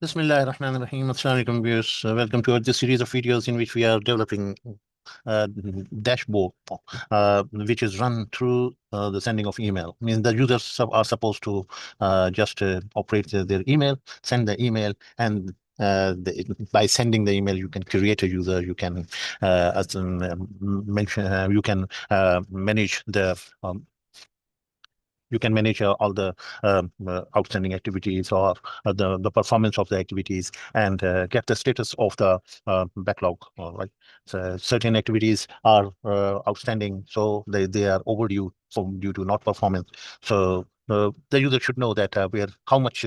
Bismillah ar-Rahman ar-Rahim. Assalamu alaikum viewers. Welcome to this series of videos in which we are developing dashboard which is run through the sending of email. Means the users are supposed to just operate their email, send the email, and by sending the email, you can create a user. You can, as mention, you can manage the all the outstanding activities or the performance of the activities and get the status of the backlog. All right, so certain activities are outstanding, so they are overdue due to not performance. So the user should know that where how much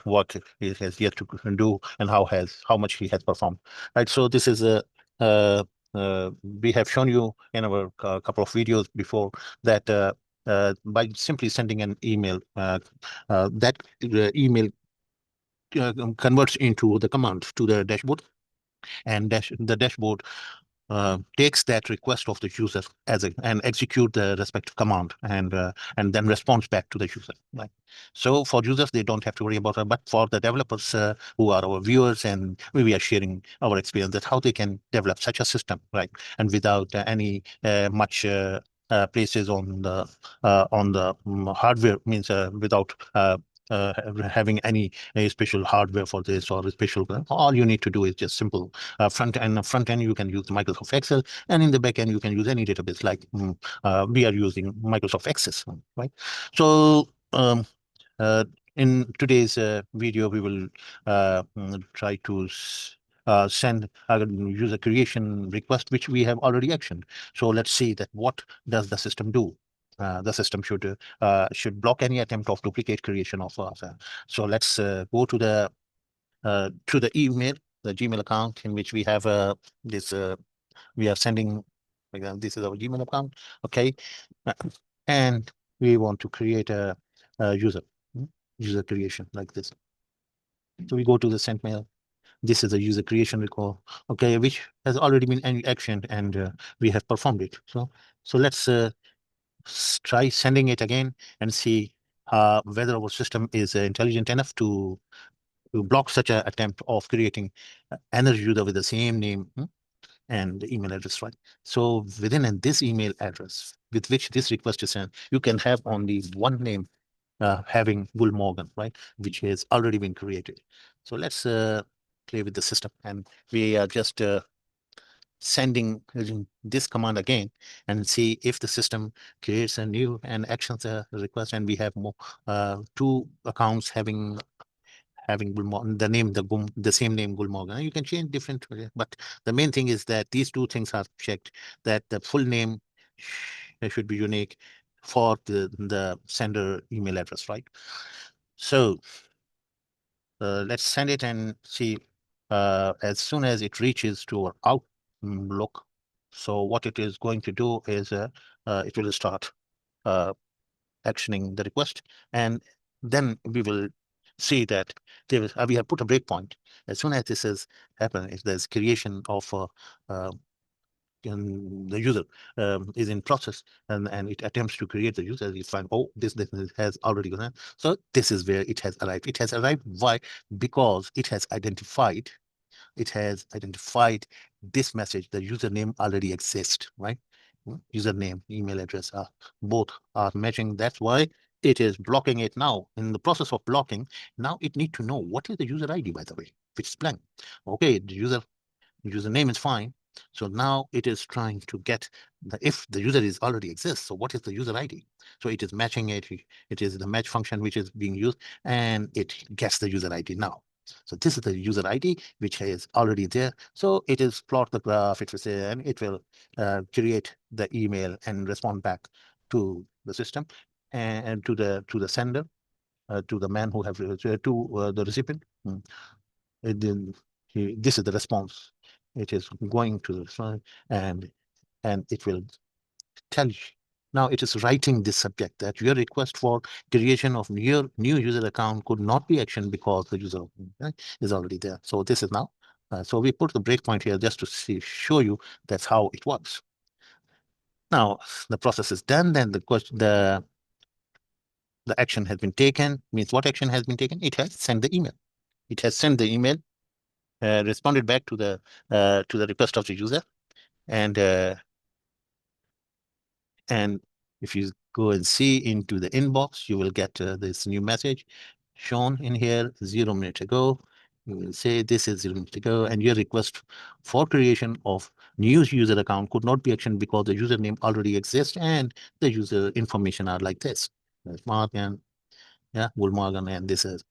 work he has yet to do and how much he has performed. Right. So this is a we have shown you in our couple of videos before that by simply sending an email, that email converts into the command to the dashboard, and the dashboard takes that request of the user and execute the respective command and then responds back to the user. Right. So for users, they don't have to worry about it, but for the developers who are our viewers, and we are sharing our experience that how they can develop such a system, right, and without any much places on the hardware, means without having any special hardware for this or a special. All you need to do is just simple front end. You can use Microsoft Excel, and in the back end you can use any database like we are using Microsoft Access, right? So uh, in today's video, we will try to send a user creation request, which we have already actioned. So let's see that what does the system do. The system should block any attempt of duplicate creation of. So let's go to the email, the Gmail account in which we have this. We are sending. This is our Gmail account. Okay, Uh, and we want to create a user creation like this. So we go to the sent mail. This is a user creation record, okay, which has already been actioned, and we have performed it. So let's try sending it again and see whether our system is intelligent enough to block such an attempt of creating another user with the same name and the email address, right? So within this email address with which this request is sent, you can have only one name having Bull Morgan, right, which has already been created. So let's play with the system, and we are just sending this command again and see if the system creates a new and actions a request, and we have more two accounts having the name, the same name, Gulmorgan. You can change different, but the main thing is that these two things are checked, that the full name should be unique for the sender email address, right? So let's send it and see as soon as it reaches to our Outlook. So what it is going to do is it will start uh, actioning the request, and then we will see that we have put a breakpoint. As soon as this has happened, if there's creation of uh, the user is in process, and it attempts to create the user, you find, oh, this has already gone. So this is where it has arrived. It has arrived. Why? Because it has identified this message. The username already exists, right? Username, email address are both are matching. That's why it is blocking it now. In the process of blocking, now it need to know what is the user ID, by the way, which is blank. Okay, the username is fine. So now it is trying to get if the user is already exists. So what is the user ID? So it is matching it. It is the match function which is being used, and it gets the user ID now. So this is the user ID which is already there. So it is plot the graph. It will say, and it will create the email and respond back to the system and to the sender, to the man who have to the recipient. Then this is the response. It is going to the front, and it will tell you. Now it is writing this subject that your request for creation of new user account could not be actioned because the user is already there. So this is now. So we put the breakpoint here just to show you that's how it works. Now the process is done. Then the action has been taken. Means what action has been taken? It has sent the email. it has sent the email, responded back to the request of the user, and and if you go and see into the inbox, you will get this new message shown in here 0 minutes ago. You will say this is 0 minutes ago, and your request for creation of new user account could not be actioned because the username already exists and the user information are like this. There's Morgan, yeah, Wool Morgan, and this is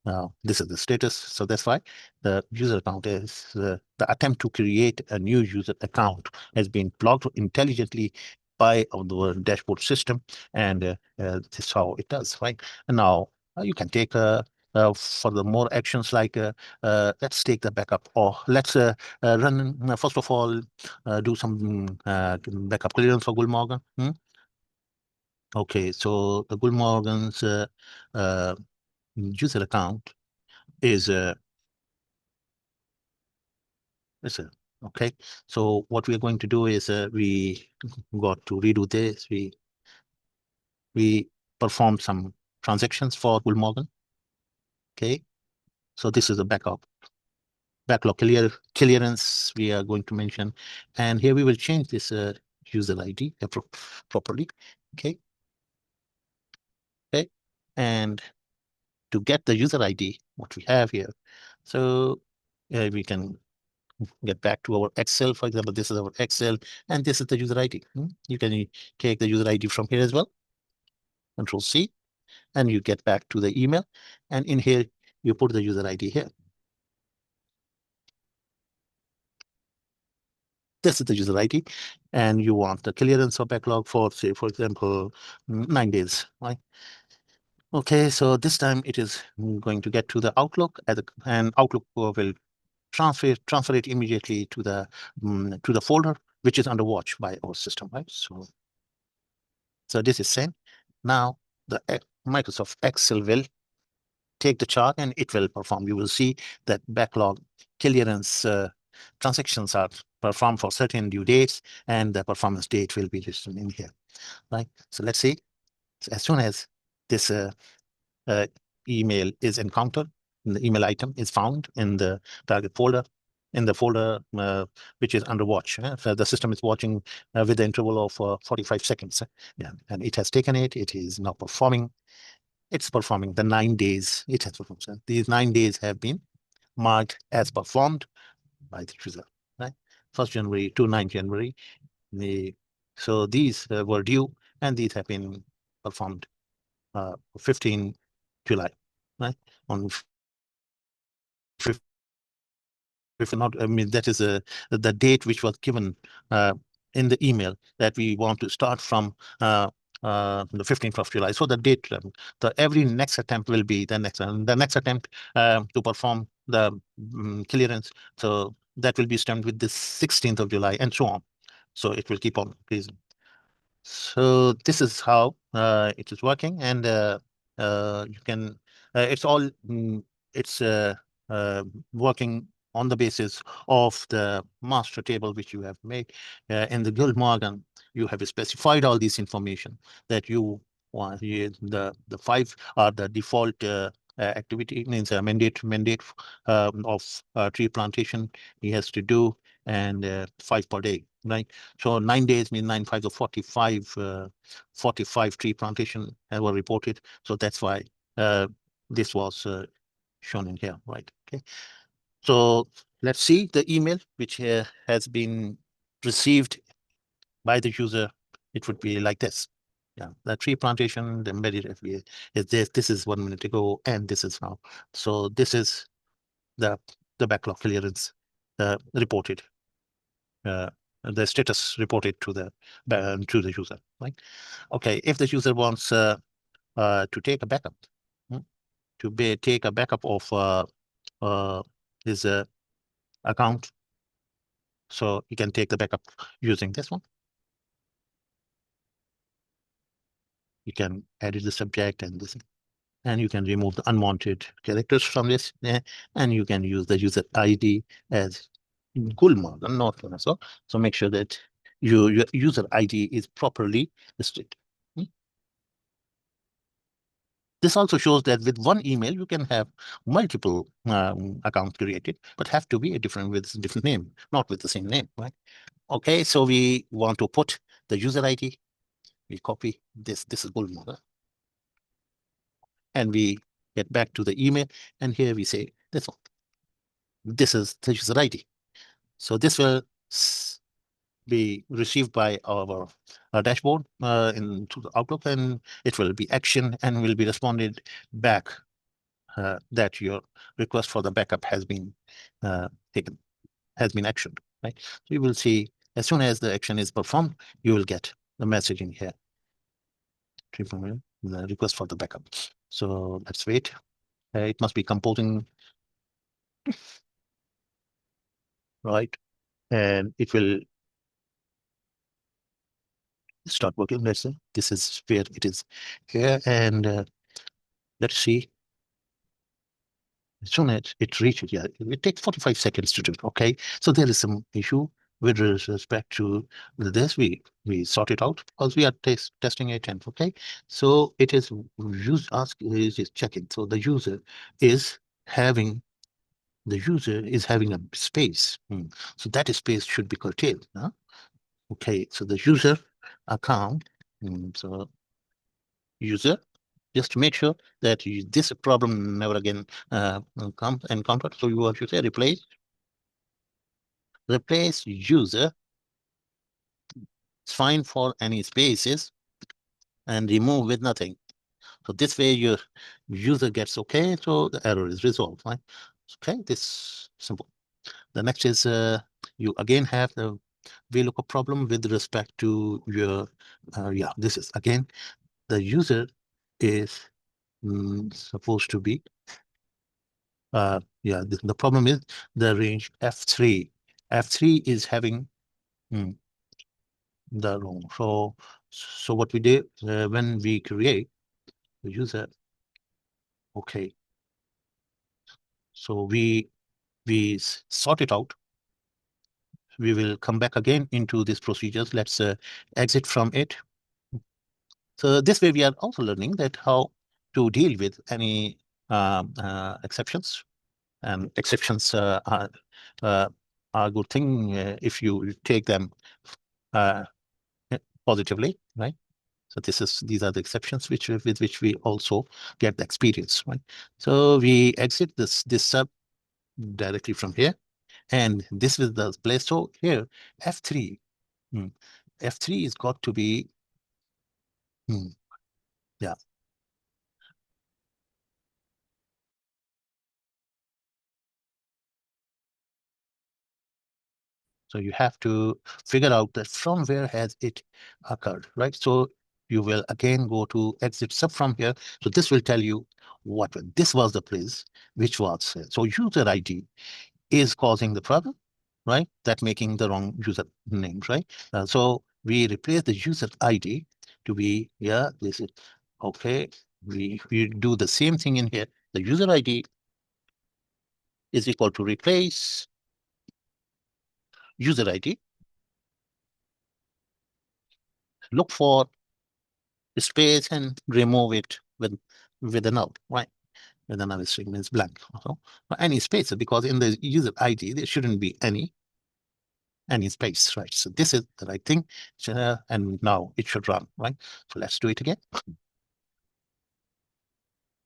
the status. So that's why the user account is the attempt to create a new user account has been blocked intelligently by the dashboard system, and this is how it does, right? And now you can take for the more actions like let's take the backup, or let's run first of all do some backup clearance for Gulmorgan. Okay, so the Gulmorgan's uh, user account is listen, okay. So what we are going to do is we got to redo this. We perform some transactions for Gulmorgan. Okay. So this is a backlog clearance we are going to mention, and here we will change this user ID properly. Okay. Okay. And to get the user ID, what we have here, so we can get back to our Excel. For example, this is our Excel, and this is the user ID. You can take the user ID from here as well. Control C, and you get back to the email. And in here, you put the user ID here. This is the user ID, and you want the clearance of backlog for, say, for example, 9 days, right? Okay, so this time it is going to get to the Outlook, and Outlook will transfer it immediately to the folder which is under watch by our system, right? So this is sent. Now the Microsoft Excel will take the chart and it will perform. You will see that backlog clearance transactions are performed for certain due dates, and the performance date will be listed in here, right? So let's see. So as soon as this uh, email is encountered, the email item is found in the target folder, in the folder which is under watch. So the system is watching with the interval of 45 seconds. Yeah, and it has taken it. It is now performing. It's performing the 9 days. It has performed. So these 9 days have been marked as performed by the user. Right, 1st January to 9th January. So these were due, and these have been performed 15 July, right? On if not, I mean, that is the date which was given in the email that we want to start from the 15th of July. So the date, the every next attempt will be the next attempt to perform the clearance. So that will be stamped with the 16th of July and so on. So it will keep on increasing. So this is how it is working, and you can. It's all. It's working on the basis of the master table which you have made in the Guild Morgan. You have specified all this information that you want. The 5 are the default activity, means a mandate of tree plantation he has to do, and 5 per day, right? So 9 days means 9 5 of 45, 45 tree plantation were reported. So that's why this was shown in here, right? Okay. So let's see the email which has been received by the user. It would be like this. Yeah, the tree plantation, the embedded FBA is this. This is 1 minute ago, and this is now. So this is the backlog clearance reported. The status reported to the user, right? Okay, if the user wants to take a backup, take a backup of his account, so you can take the backup using this one. You can edit the subject and this, and you can remove the unwanted characters from this, and you can use the user ID as Gulmarg and not so. So make sure that your user ID is properly listed. This also shows that with one email, you can have multiple accounts created, but have to be a different with different name, not with the same name, right? Okay, so we want to put the user ID. We copy this. This is golden model, and we get back to the email, and here we say this one. This is the user ID. So this will be received by our dashboard into the Outlook, and it will be action and will be responded back that your request for the backup has been taken, has been actioned, right? So you will see as soon as the action is performed, you will get the message in here, the request for the backup. So let's wait. It must be composing, right? And it will start working. Let's say this is where it is here, and let's see. As soon as it reaches, yeah, it takes 45 seconds to do it. Okay, so there is some issue with respect to this. We sort it out because we are testing a 10. Okay, so it is is checking. So the user is having a space. So that space should be curtailed. Huh? Okay, so the user account. So user, just to make sure that this problem never again comes encountered. So you have to say replace user. It's fine for any spaces and remove with nothing. So this way your user gets okay, so the error is resolved. Right? Okay, this simple. The next is you again have the VLOOKUP problem with respect to your this is again the user is supposed to be the problem is the range F3. F3 is having the wrong. So what we did when we create the user, okay. So we sort it out. We will come back again into these procedures. Let's exit from it. So this way we are also learning that how to deal with any exceptions. And exceptions are a good thing if you take them positively, right? So these are the exceptions with which we also get the experience, right? So we exit this sub directly from here, and this is the place. So here F3, F3 is got to be yeah. So you have to figure out that from where has it occurred, right? So you will again go to exit sub from here. So this will tell you what this was the place which was. So user ID is causing the problem, right? That making the wrong user names, right? So we replace the user ID to be, this is, okay. We do the same thing in here. The user ID is equal to replace user ID. Look for space and remove it with a null, right? With a null string means blank. So any space, because in the user ID there shouldn't be any space, right? So this is the right thing, and now it should run, right? So let's do it again.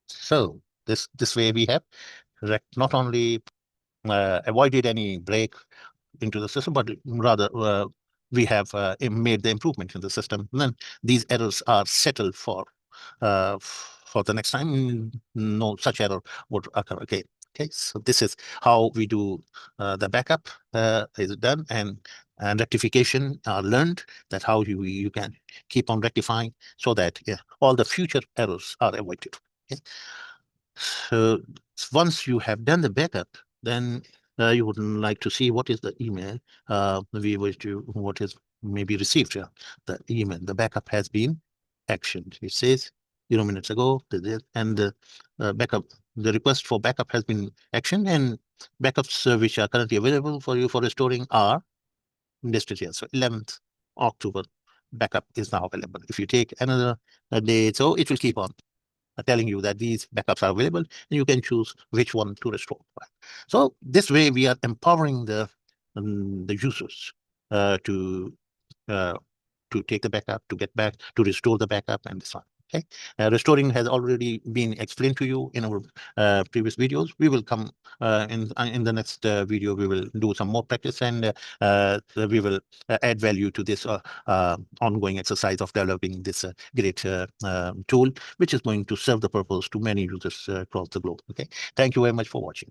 So this way we have not only avoided any break into the system, but rather we have made the improvement in the system. And then these errors are settled for the next time. No such error would occur again. Okay, so this is how we do the backup is done, and rectification are learned, that how you can keep on rectifying so that all the future errors are avoided. Okay? So once you have done the backup, then you would like to see what is the email we wish to, what is maybe received. The email, the backup has been actioned. It says 0 minutes ago, and the backup, the request for backup has been actioned, and backups which are currently available for you for restoring are listed here. So 11th October backup is now available. If you take another day, so it will keep on telling you that these backups are available, and you can choose which one to restore. So this way, we are empowering the users to take the backup, to get back, to restore the backup, and so on. Okay, restoring has already been explained to you in our previous videos. We will come in the next video. We will do some more practice, and we will add value to this ongoing exercise of developing this great tool, which is going to serve the purpose to many users across the globe. Okay, thank you very much for watching.